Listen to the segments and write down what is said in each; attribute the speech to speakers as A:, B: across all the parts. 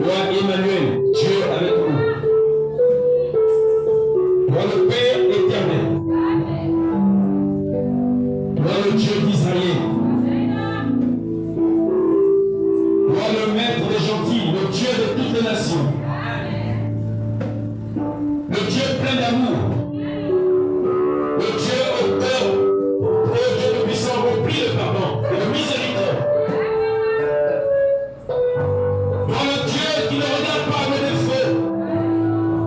A: Toi, Emmanuel, Dieu avec nous. Toi, le Père éternel. Toi, le Dieu d'Israël. Toi, le Maître des gentils, le Dieu de toutes les nations. Le Dieu plein d'amour. Le Dieu auteur, ô Dieu tout-puissant, rempli de pardon et de miséricorde. Toi, le Dieu qui ne regarde pas mes défauts.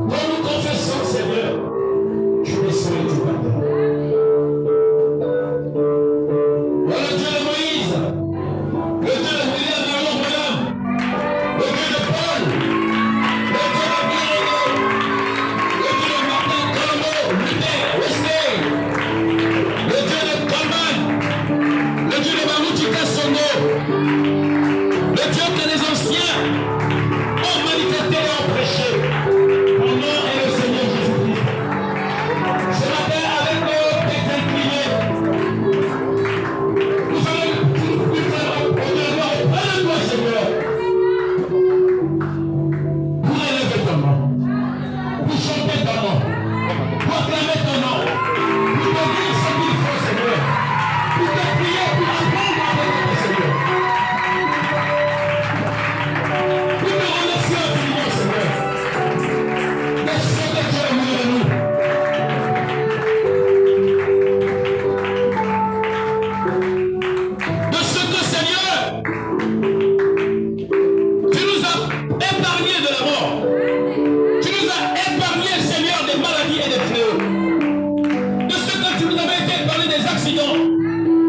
A: Quand nous confessons, Seigneur, tu descends et tu pardonnes. Toi, le Dieu de Moïse, le Dieu de William, le Dieu de Paul, le Dieu de Pierre, le Dieu de Martin, Colombo, Luther, Wesley, le Dieu de Coleman, le Dieu de Marouti Kassono, le Dieu que les anciens ont manifesté et ont prêché. Mon nom est le Seigneur Jésus-Christ. Ce matin, avec nos têtes inclinées, nous allons nous faire auprès de toi, Seigneur, pour élever ton nom, pour chanter ton nom, pour acclamer ton nom, pour te dire ce qu'il faut, Seigneur, pour te prier, pour apprendre avec toi, Seigneur. Nous te remercions infiniment, Seigneur, de ce que tu as voulu de nous. De ce que, Seigneur, tu nous as épargné de la mort. Tu nous as épargné, Seigneur, des maladies et des fléaux. De ce que tu nous avais été épargné des accidents.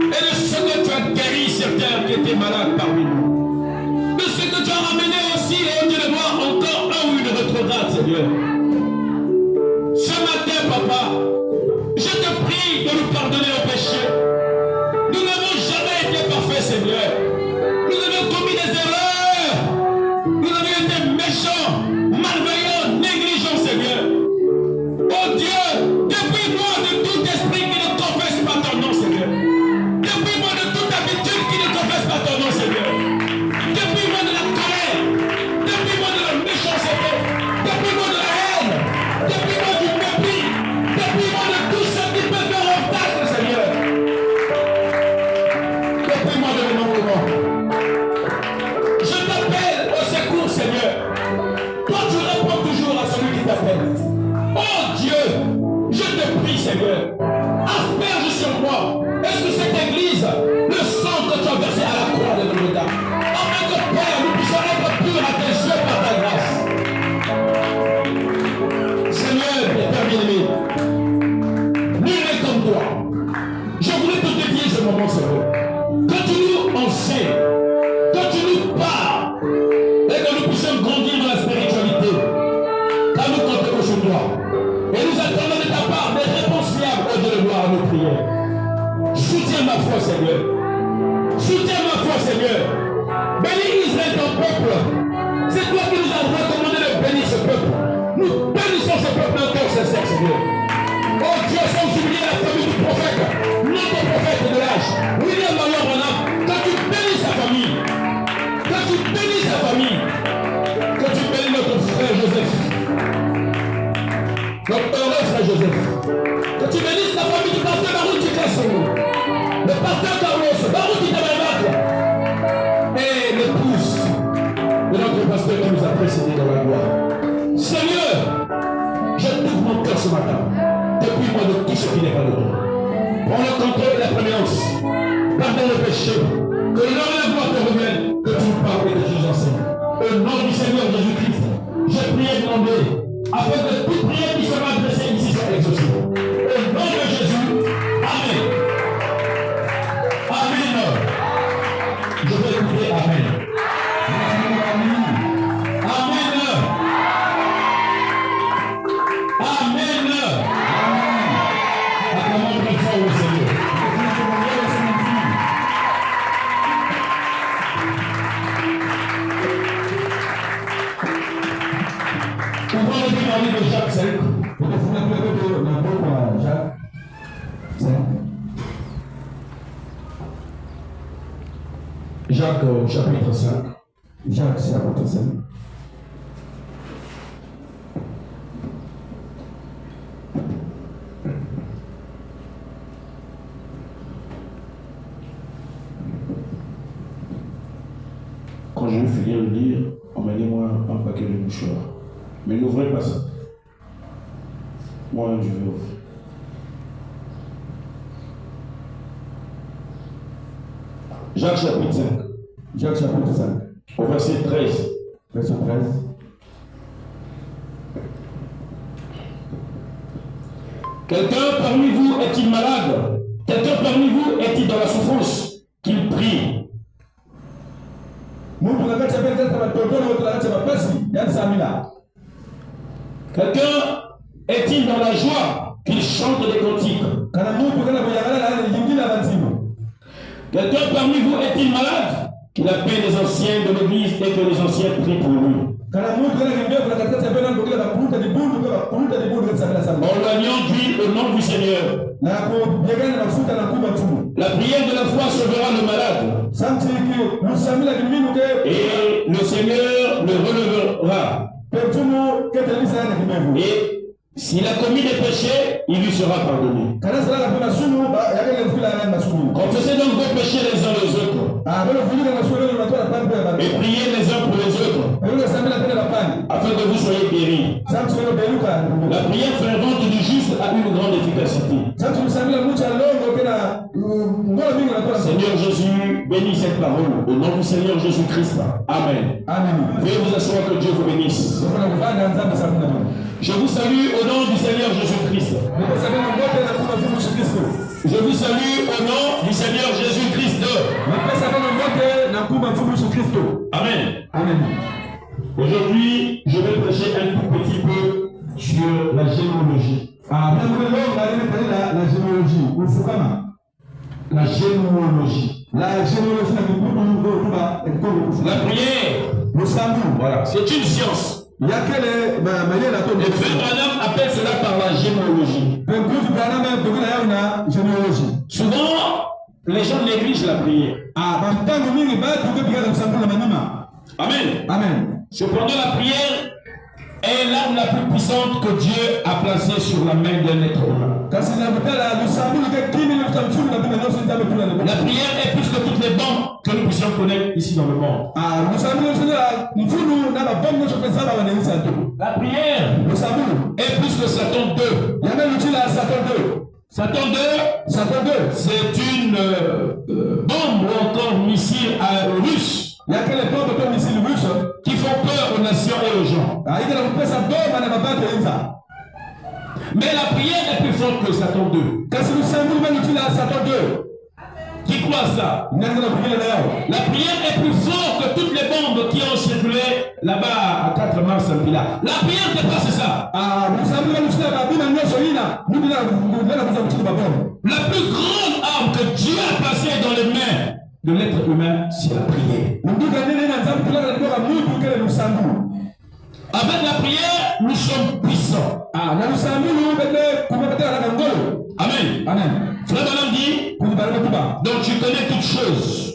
A: Et de ce que tu as guéri certains qui étaient malades parmi nous. De ce que tu as ramené aussi, au Dieu de gloire, encore un ou une rétrograde, Seigneur. Ce matin, Papa, je te prie de nous pardonner nos péchés. Nous n'avons jamais été parfaits, Seigneur. Nous avons commis des erreurs. Nous avons été méchants, malveillants, négligents, Seigneur. Oh Dieu, dépouille-moi de tout esprit qui ne confesse pas ton nom, Seigneur. Dépouille-moi de toute habitude qui ne confesse pas ton nom, Seigneur. Dépouille-moi de la colère. Dépouille-moi de la méchanceté. Dépouille-moi de la haine. Dépouille-moi du mépris. Dépouille-moi de tout ce qui peut faire obstacle, Seigneur. Dépouille-moi de l'émanquement. Je t'appelle au secours, Seigneur. Toi, tu réponds toujours à celui qui t'appelle. Oh Dieu, je te prie, Seigneur, asperge sur moi et sur cette église le sang que tu as versé à la croix de Golgotha. Afin que, Père, nous puissions être purs à tes yeux par ta grâce. Seigneur, Père bien-aimé, nul n'est comme toi. Je voulais te dédier ce moment, Seigneur. Que tu nous enseignes, que tu nous parles et que nous puissions grandir dans la spiritualité. Car nous comptons sur toi. Et nous attendons de ta part des réponses fiables au Dieu de gloire à nos prières. Soutiens ma foi, Seigneur. Soutiens ma foi, Seigneur. Bénis Israël, ton peuple. C'est toi qui nous as recommandé de bénir ce peuple. Nous bénissons ce peuple d'un cœur sincère, Seigneur. Oh Dieu, sans oublier la famille du prophète, notre prophète de l'âge, William Marion Branham, que tu bénisses sa famille. Que tu bénisses sa famille. Que tu bénisses notre frère Joseph. Notre heureux frère Joseph. Que tu bénisses la famille du pasteur Barouti Kassono, le pasteur Carlos, Barouti Tabernacle, et l'épouse de notre pasteur qui nous a précédés dans la gloire. Seigneur, je t'ouvre mon cœur ce matin. Dépouille-moi de tout ce qui n'est pas de toi. Prends le contrôle et la préséance. Pardonne le péché. Que l'honneur et la gloire te reviennent. Que tu nous parles et que tu nous enseignes. Au nom du Seigneur Jésus-Christ, je prie et demande afin que toute prière qui sera adressée ici soit exaucée. Au nom de Jésus, Amen. Amen. Je vais écouter Amen. Amen. Amen. Acclamons très fort au Seigneur. Ouvrons le livre de Jacques 5. Jacques chapitre 5.
B: Jacques chapitre 5.
A: mouchoir. Mais n'ouvrez pas ça. Moi, je vais ouvrir. Jacques chapitre 5.
B: Jacques chapitre 5.
A: Au verset 13.
B: Verset 13.
A: Quelqu'un parmi vous est-il malade? Quelqu'un parmi vous est-il dans la souffrance? Qu'il prie. Quelqu'un est-il dans la joie? Qu'il chante des cantiques. Quelqu'un parmi vous est-il malade? Qu'il appelle les anciens de l'église et que les anciens prient pour lui. En loignant d'huile au nom du Seigneur. La prière de la foi sauvera le malade. Et le Seigneur le relèvera. Et s'il a commis des péchés, il lui sera pardonné. Confessez donc vos péchés les uns les autres. Et priez les uns pour les autres. Afin que vous soyez guéris. La prière fervente du juste a une grande efficacité. Seigneur Jésus, bénis cette parole. Au nom du Seigneur Jésus-Christ. Amen. Veuillez vous asseoir, que Dieu vous bénisse. Je vous salue au nom du Seigneur Jésus-Christ. Je vous salue au nom du Seigneur Jésus-Christ. Amen. Amen. Aujourd'hui, je vais prêcher un tout petit peu sur la généalogie. La généalogie. La prière. Voilà, c'est une science. Et Frère Branham appelle cela par la généalogie. Souvent, les gens négligent la prière. Amen. Amen. Cependant, la prière est l'arme la plus puissante que Dieu a placée sur la main d'un être humain. La prière est plus que toutes les banques que nous puissions connaître ici dans le monde. La prière est plus que Satan 2. Satan 2, c'est une bombe ou encore missile russe. Qui font peur aux nations et aux gens. Mais la prière est plus forte que Satan 2. Qui croit ça? La prière est plus forte que toutes les bombes qui ont circulé là-bas à 4 mars à Pila. La prière dépasse ça. La plus grande arme que Dieu a placée dans les mains de l'être humain, c'est la prière. Avec la prière, nous sommes puissants. Amen. Amen. Frère Branham dit, donc tu connais toutes choses.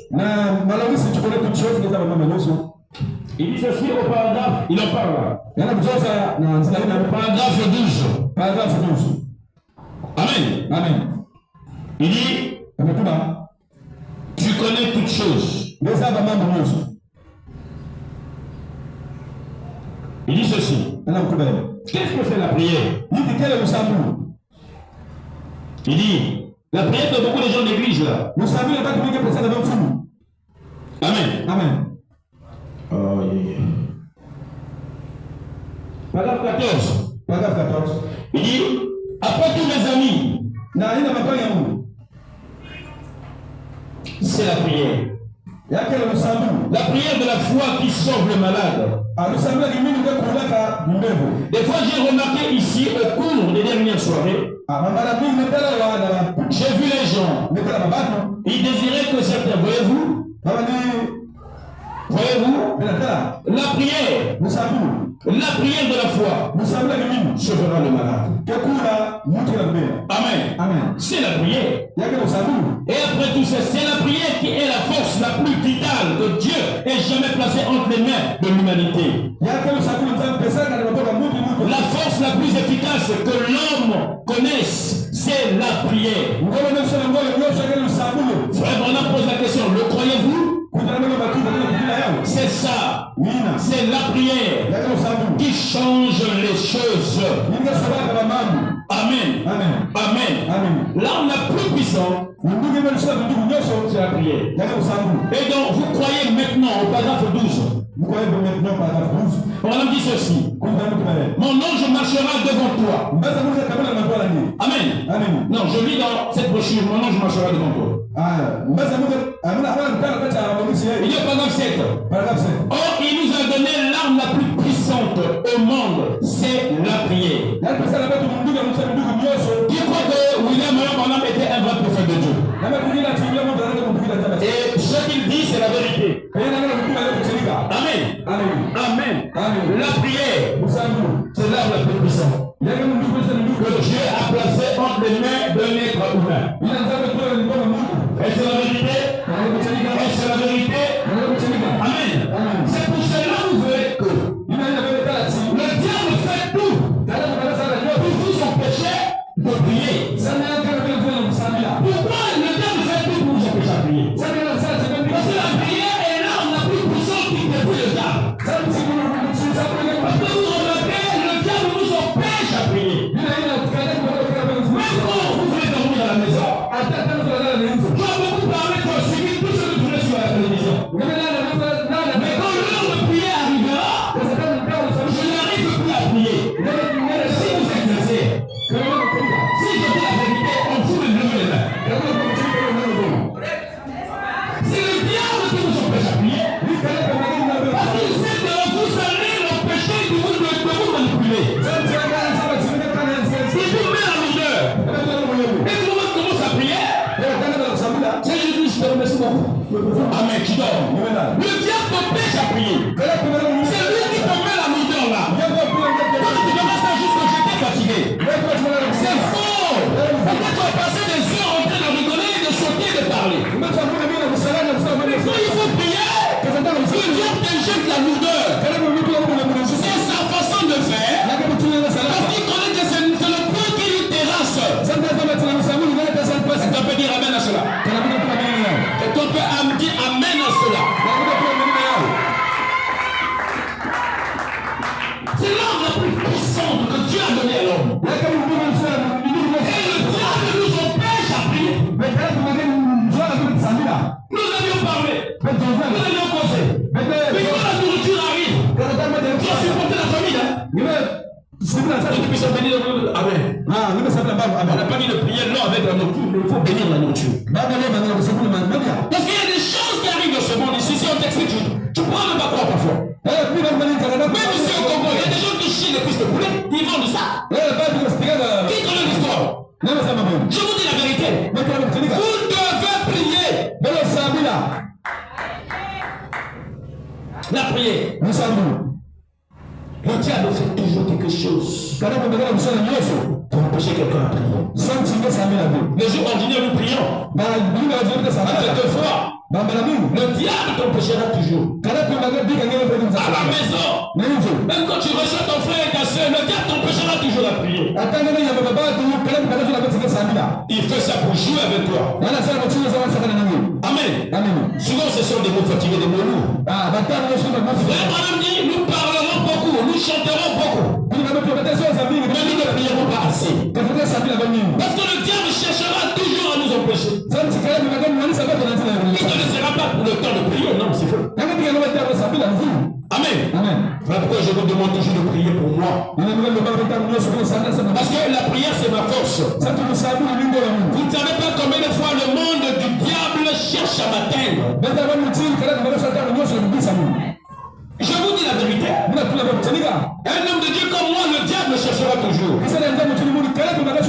A: Il dit ceci au paragraphe, il en parle là. Paragraphe 12. Amen. Amen. Il dit, tu connais toutes choses. Il dit ceci. Qu'est-ce que c'est la prière? Il dit, la prière que beaucoup de gens négligent là. Amen. Amen. Oh, yeah. Paragraphe 14. Il dit, après tous mes amis, c'est la prière. La prière de la foi qui sauve le malade. Des fois, j'ai remarqué ici, au cours des dernières soirées, j'ai vu les gens. Ils désiraient que certains, voyez-vous, la prière de la foi sauvera le malade. Amen. Amen. C'est la prière. Et après tout ça, c'est la prière qui est la force la plus vitale que Dieu ait jamais placée entre les mains de l'humanité. La force la plus efficace que l'homme connaisse, c'est la prière. Frère Branham pose la question, le croyez-vous? C'est ça C'est la prière qui change les choses. Amen. Amen. L'arme la plus puissante, c'est la prière. Et donc, vous croyez maintenant au paragraphe 12. On dit ceci. Mon ange marchera devant toi. Amen. Non, je lis dans cette brochure. Mon ange marchera devant toi. Il y a paragraphe 7. Or, il nous a donné l'arme la plus puissante au monde. C'est la prière. Qui croit que William Branham était un vrai prophète de Dieu? Et ce qu'il dit, c'est la vérité. Amen. La prière, c'est l'arme la plus puissante que Dieu a placé entre les mains d'un être humain. Est-ce la vérité? Est-ce la vérité? Amen. C'est pour cela que vous verrez que le diable fait tout pour vous empêcher de prier. Pourquoi le diable fait tout pour vous empêcher de prier? Parce que la prière est l'arme la plus puissante qui détruit le diable. Parce que vous remarquez, le diable nous empêche à prier. Même quand vous voulez dormir à la maison, tu as beaucoup parlé, tu as suivi tout ce que tu voulais sur la télévision. Mais quand l'heure de prière arrivera, je n'arrive plus à prier. Si vous exercez, si je dis la vérité, on fout les deux les mains. C'est le diable qui vous empêche à prier. Parce qu'il sait que vous allez l'empêcher de vous manipuler. Il vous met en lourdeur. Et comment on commence à prier? C'est Jésus, je te remercie beaucoup. Amen, tu dors. Le diable t'empêche à prier. C'est lui qui te met la lourdeur là. Quand tu commences à juste que j'étais fatigué. C'est faux. Pourquoi tu as passé des heures en train de rigoler, de sauter, de parler? Quand il faut prier, le diable t'injecte la lourdeur. C'est sa façon de faire. Parce qu'il connaît que c'est le point qui lui terrasse. Est-ce qu'on peut dire amen à cela? Est-ce qu'on peut dire amen à cela? C'est l'arme la plus puissante que Dieu a donnée à l'homme. Et le diable nous empêche à prier. Nous avions parlé. Nous avions causé. Mais quand la nourriture arrive, tu as supporté la famille. Tu puisses bénir le monde. Amen. On n'a pas dit de prier non avec la nourriture, mais il faut bénir la nourriture. Parce qu'il y a des choses qui arrivent dans ce monde ici. Si on t'explique, tu pourras même pas croire parfois. Même ici au Congo, il y a des gens qui chient les cuisses de poulet, ils vendent ça. Qui connaît l'histoire? Je vous dis la vérité. Vous devez prier. La prière. Le diable fait toujours quelque chose pour empêcher quelqu'un à prier. Les jours ordinaires, nous prions. Quelquefois, le diable t'empêchera toujours. À la maison, même quand tu reçois ton frère et ta soeur, le diable t'empêchera toujours à prier. Il fait ça pour jouer avec toi. Amen. Souvent, ce sont des mots fatigués, des mots lourds. Frère Branham dit, nous parlerons beaucoup, nous chanterons beaucoup. Mais nous ne prierons pas assez. Parce que le diable cherchera toujours à nous empêcher. Il ne te laissera pas pour le temps de prier, non, c'est faux. Amen. Voilà pourquoi je vous demande toujours de prier pour moi. Parce que la prière, c'est ma force. Vous ne savez pas combien de fois le monde du diable cherche à m'atteindre. Je vous dis la vérité. Un homme de Dieu comme moi, le diable cherchera toujours.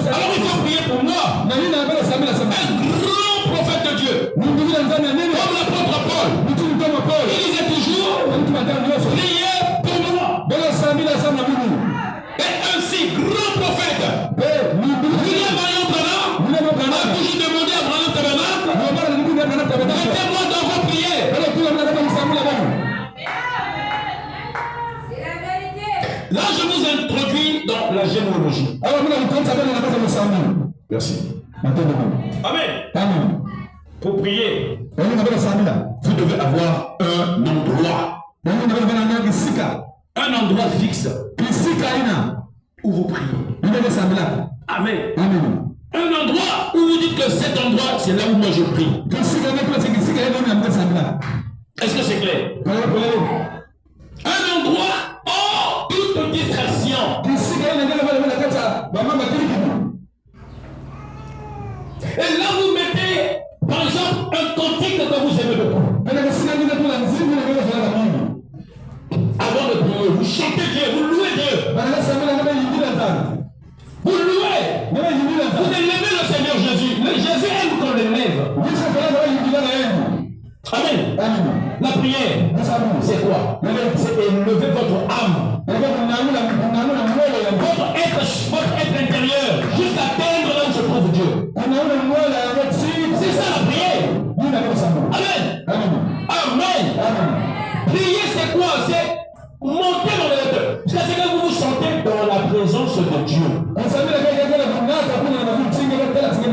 A: Alors il faut prier pour moi. Un grand prophète de Dieu. Comme l'apôtre Paul. Il disait toujours, priez pour moi. Et ainsi, grand prophète. William Branham a toujours demandé à Branham Tabernacle, mettez-moi dans vos prières. Là, je vous introduis dans la généalogie. Merci. Amen. Pour prier, vous devez avoir un endroit. Un endroit fixe où vous priez. Amen.
B: Amen.
A: Un endroit où vous dites que cet endroit, c'est là où moi je prie. Est-ce que c'est clair? Un endroit hors toute distraction. Et là vous mettez, par exemple, un cantique que vous aimez beaucoup. Avant de prier, vous chantez Dieu, vous louez Dieu. Vous louez. Vous élevez le Seigneur Jésus. Jésus aime qu'on l'élève. Amen. La prière, c'est quoi? C'est élever votre âme. Votre être intérieur, jusqu'à atteindre là où se trouve Dieu. C'est ça la prière. Amen. Amen. Prier, c'est quoi? C'est monter dans le hauteur. C'est que vous vous sentez dans la présence de Dieu.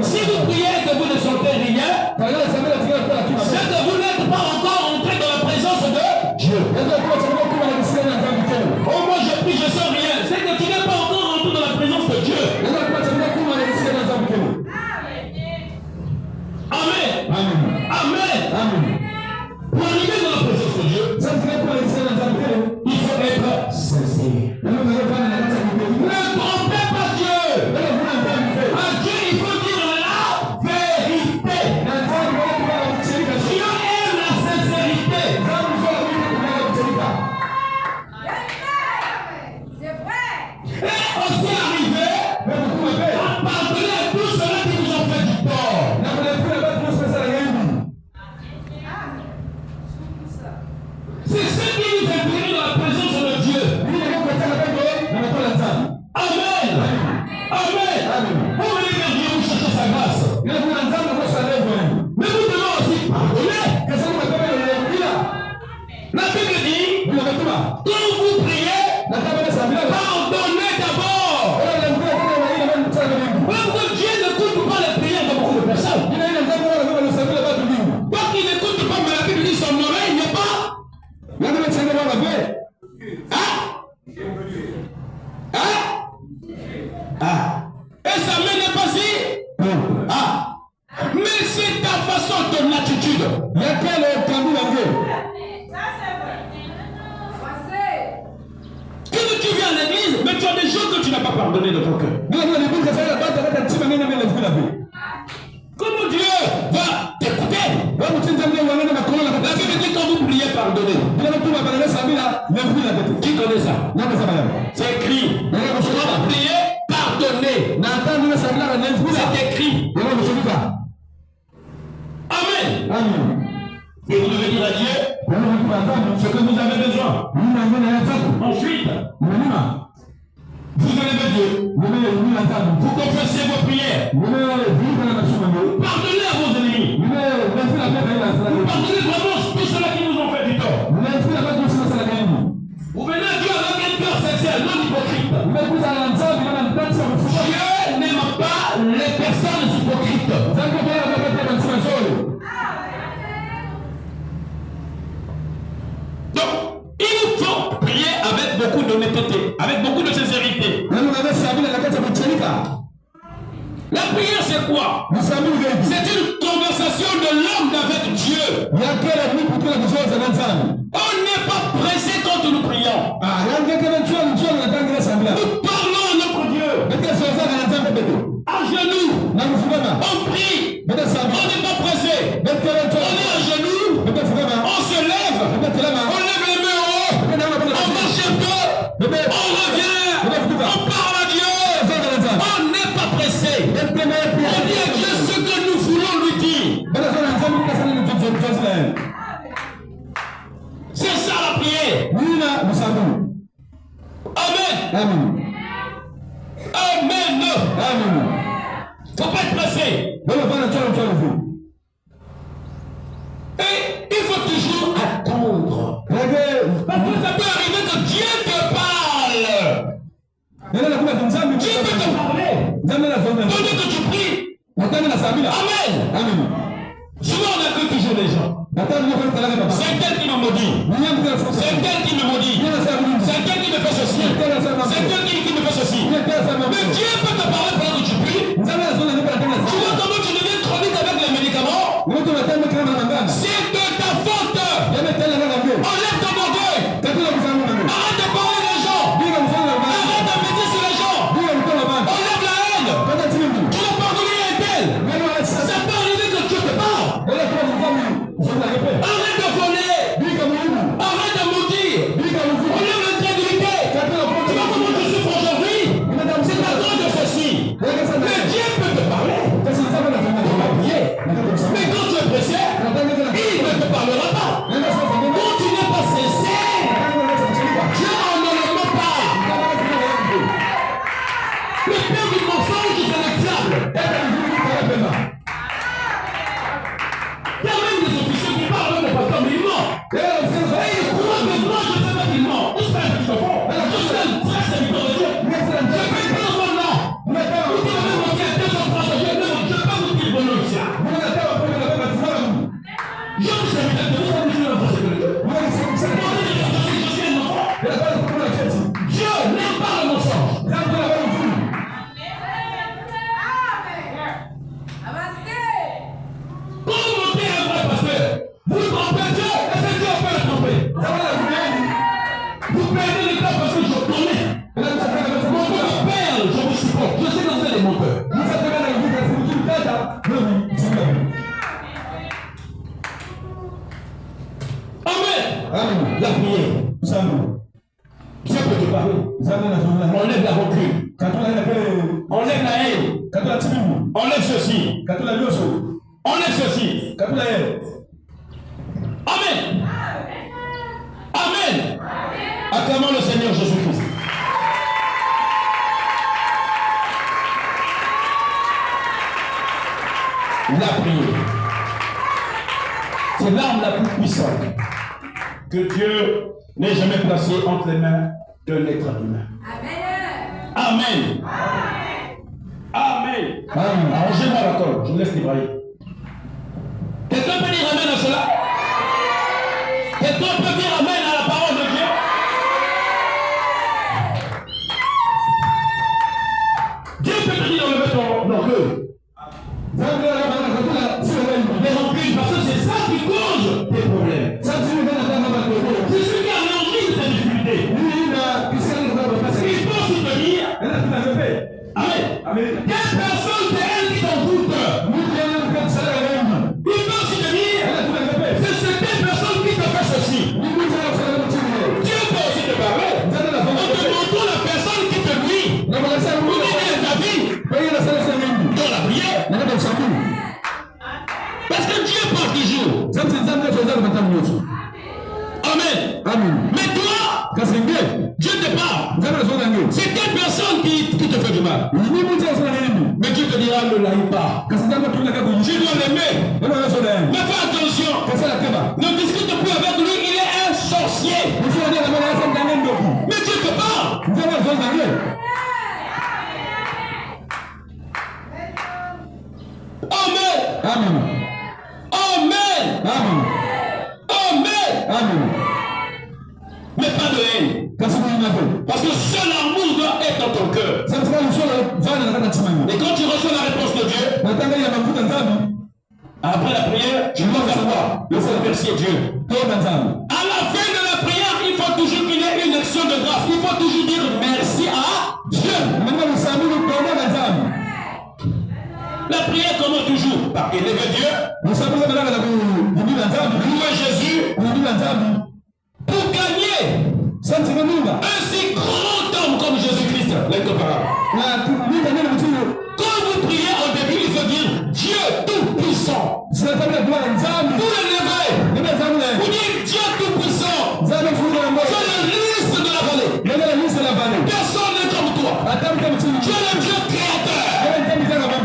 A: Si vous priez et que vous ne sentez rien, c'est que vous n'êtes pas encore entré dans la présence de Dieu. Oh, moi je prie, je sens rien. C'est que tu n'es pas encore entré dans la présence de Dieu. Amen. Amen. Pour arriver dans la présence de Dieu, il faut être sincère. Ne trompez pas Dieu. À Dieu, il faut dire la vérité. Dieu aime la sincérité.
C: C'est vrai.
A: Et aussi arriver à pardonner à tous ceux-là qui vous ont fait du tort. C'est ce qui nous imprime dans la présence de Dieu. Amen. Amen. Vous venez vers Dieu, vous cherchez sa grâce. Mais vous devez aussi pardonner. La Bible dit, quand vous priez, pardonnez d'abord. Parce que Dieu n'écoute pas les prières de beaucoup de personnes. Parce qu'il n'écoute pas, mais la Bible dit son oreille n'est pas. Et sa main n'est pas si. Mais c'est ta façon, ton attitude.
C: Ça, c'est vrai.
A: Quand tu viens à l'église, mais tu as des gens que tu n'as pas pardonné de ton cœur. Comment Dieu va t'écouter? La Bible dit quand vous priez, pardonnez. Qui connaît ça? C'est écrit. Quand vous priez, pardonnez. C'est écrit. Amen. Et vous devez dire à Dieu ce que vous avez besoin. Ensuite, vous élevez Dieu. Vous confessez vos prières. Pardonnez à vos ennemis. Pardonnez vraiment tous ceux-là qui vous ont fait du tort. Vous venez à Dieu avec un cœur sincère, non hypocrite. Dieu n'aime pas les personnes hypocrites. Donc, il faut prier avec beaucoup d'honnêteté, avec beaucoup de sincérité. La prière, c'est quoi? C'est une conversation de l'homme avec Dieu. On n'est pas pressé quand nous prions. Nous parlons à notre Dieu. À genoux. On prie. On n'est pas pressé. On est à genoux. On se lève. On lève les mains en haut. On marche un peu. On revient. On parle à Dieu. On n'est pas pressé. On dit à Dieu ce que nous voulons lui dire. C'est ça la prière. Amen. Amen. Faut pas être pressé. Et il faut toujours attendre. Parce que ça peut arriver que Dieu te parle. Dieu peut te parler. Pendant que tu pries. Amen. Souvent on accueille toujours les gens. C'est un tel qui m'a maudit. C'est un tel qui me maudit. C'est un tel Vous perdez les temps parce que je connais. Mon père, je vous supporte. Je sais que vous êtes des menteurs. Amen. La prière. Dieu peut te parler. Enlève la rancune. Enlève la haine. Enlève ceci. Enlève ceci. Amen. Amen. Acclamons le Seigneur Jésus-Christ. La prière. C'est l'arme la plus puissante que Dieu n'ait jamais placée entre les mains d'un être humain. Amen. Amen. Amen. Arrangez-moi la colle, je vous laisse débrailler. Quelqu'un peut dire amen à cela? Quelqu'un peut dire amen à la parole de Dieu? Dieu peut te dire d'enlever ton orgueil. Les rancunes, parce que c'est ça qui cause tes problèmes. C'est ce qui anéantit tes difficultés. Il faut soutenir. Amen. Quelle personne c'est elle qui t'en doute? Il faut soutenir. C'est cette personne qui te fait ceci. Dieu peut aussi te parler. En te montrant la personne qui te nuit. Pour gagner ta vie. Dans la prière. Parce que Dieu parle toujours. Amen. Mais toi, Dieu te parle. C'est quelle personne qui te fait du mal? Mais Dieu te dira ne l'aille pas. Tu dois l'aimer. Mais fais attention. Ne discute plus avec lui, il est un sorcier. Mais Dieu te parle. Amen. Mais pas de haine. Parce que seul l'amour doit être dans ton cœur. Et quand tu reçois la réponse de Dieu, après la prière, tu dois faire quoi? Il faut remercier Dieu. À la fin de la prière, il faut toujours qu'il y ait une action de grâce. Il faut toujours dire merci à Dieu. La prière commence toujours par élever Dieu, louer Jésus, pour gagner un si grand homme comme Jésus-Christ, l'incomparable. Quand vous priez au début, il faut dire Dieu tout-puissant. Vous l'élevez. Vous dites Dieu tout-puissant. C'est le lys de la vallée. Personne n'est comme toi. Tu es le Dieu créateur.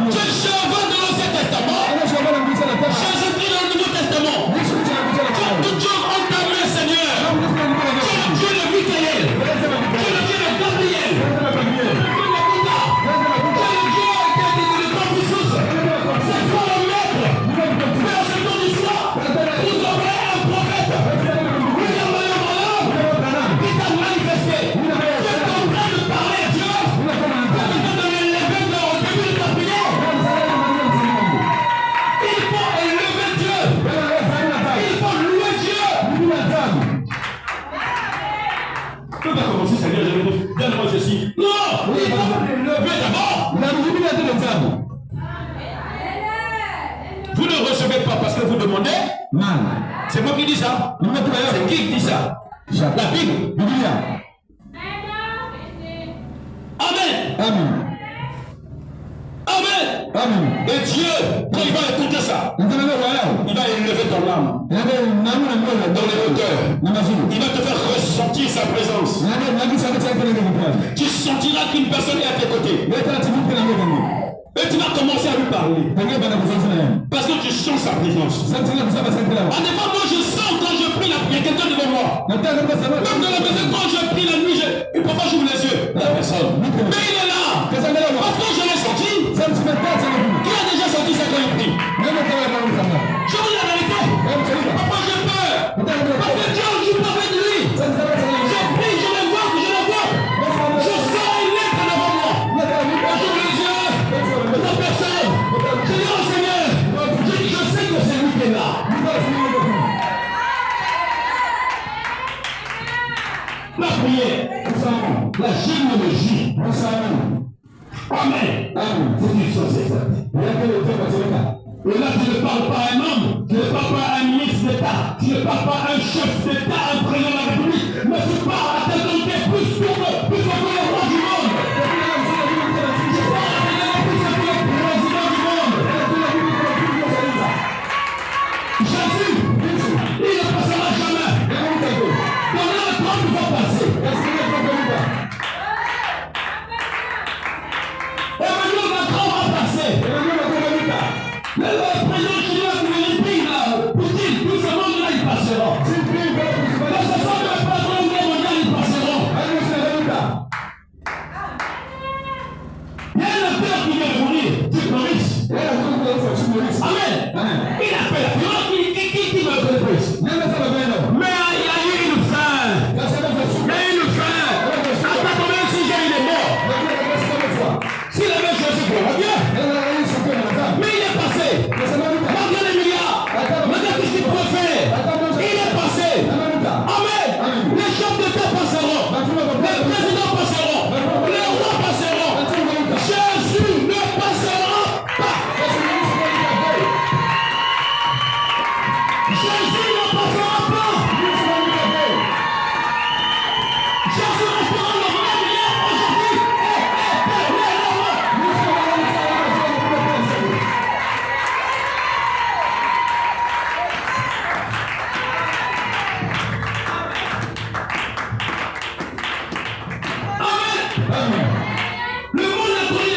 A: Tu es Jéhovah de l'Ancien Testament. Jésus-Christ dans le Nouveau Testament. Tu as toutes choses en ta main, Seigneur. Tu es le Dieu de Michael. Tu es le Dieu de Gabriel. Tu es le Dieu de Confucius. C'est toi le maître. Mais en ce temps d'histoire, vous aurez un prophète. William Branham qui t'a manifesté. Tu es en train de parler à Dieu. Tu es en train de l'élever au début de ta prière. Il faut élever Dieu. Il faut louer Dieu. Je ne peux pas commencer, Seigneur, je vais dire, donne-moi ceci. Non, il faut l'élever d'abord. Vous ne recevez pas parce que vous demandez. C'est moi qui dis ça. C'est qui dit ça? La Bible. Amen. Et Dieu, quand il va écouter ça, il va élever ton âme dans les hauteurs. Il va te faire ressentir sa présence. Tu sentiras qu'une personne est à tes côtés. Et tu vas commencer à lui parler. Parce que tu sens sa présence. En effet, moi je sens quand je prie la prière, quelqu'un devant moi. Même dans la maison, quand je prie la nuit, parfois j'ouvre les yeux. La personne. Mais il est là. Parce que je l'ai senti. Qui a déjà senti ça quand il prie? Je vous dis la vérité. Parfois j'ai peur. Parce que Dieu ne joue pas avec lui. Je prie, je le vois, je sens une lettre devant moi. J'ouvre les yeux. La personne. Je dis au Seigneur, je sais que c'est lui qui est là. La prière. La généalogie. Amen. C'est une chose exacte. Et là, tu ne parles pas à un homme, tu ne parles pas à un ministre d'État, tu ne parles pas à un chef d'État, un président de la République, mais tu parles à quelqu'un qui est plus que le roi du monde. Tu parles à quelqu'un qui est plus que le président du monde. Jésus, il ne passera jamais. Donald Trump va passer. Emmanuel Macron va passer. Le président chinois de Philippines, Poutine, tout ce monde-là, ils passeront. Mais ce sont les patrons mondiaux, ils passeront. Il y a un acteur qui vient de mourir, Chuck Norris. Amen. Il a fait la violence, qui me fait. Mais il y a eu une fin. Il y a eu une fin. Attends, même si j'ai il est mort. S'il avait choisi pour la Dieu. Mais il est passé. Malgré les milliards. Malgré tout ce qu'il pouvait faire. Il est passé. Amen. Les chefs d'État passeront. Les présidents passeront. Les rois passeront. Jésus ne passera pas. Jésus ne passera pas. Jésus restera le même hier, aujourd'hui et éternellement. Amen.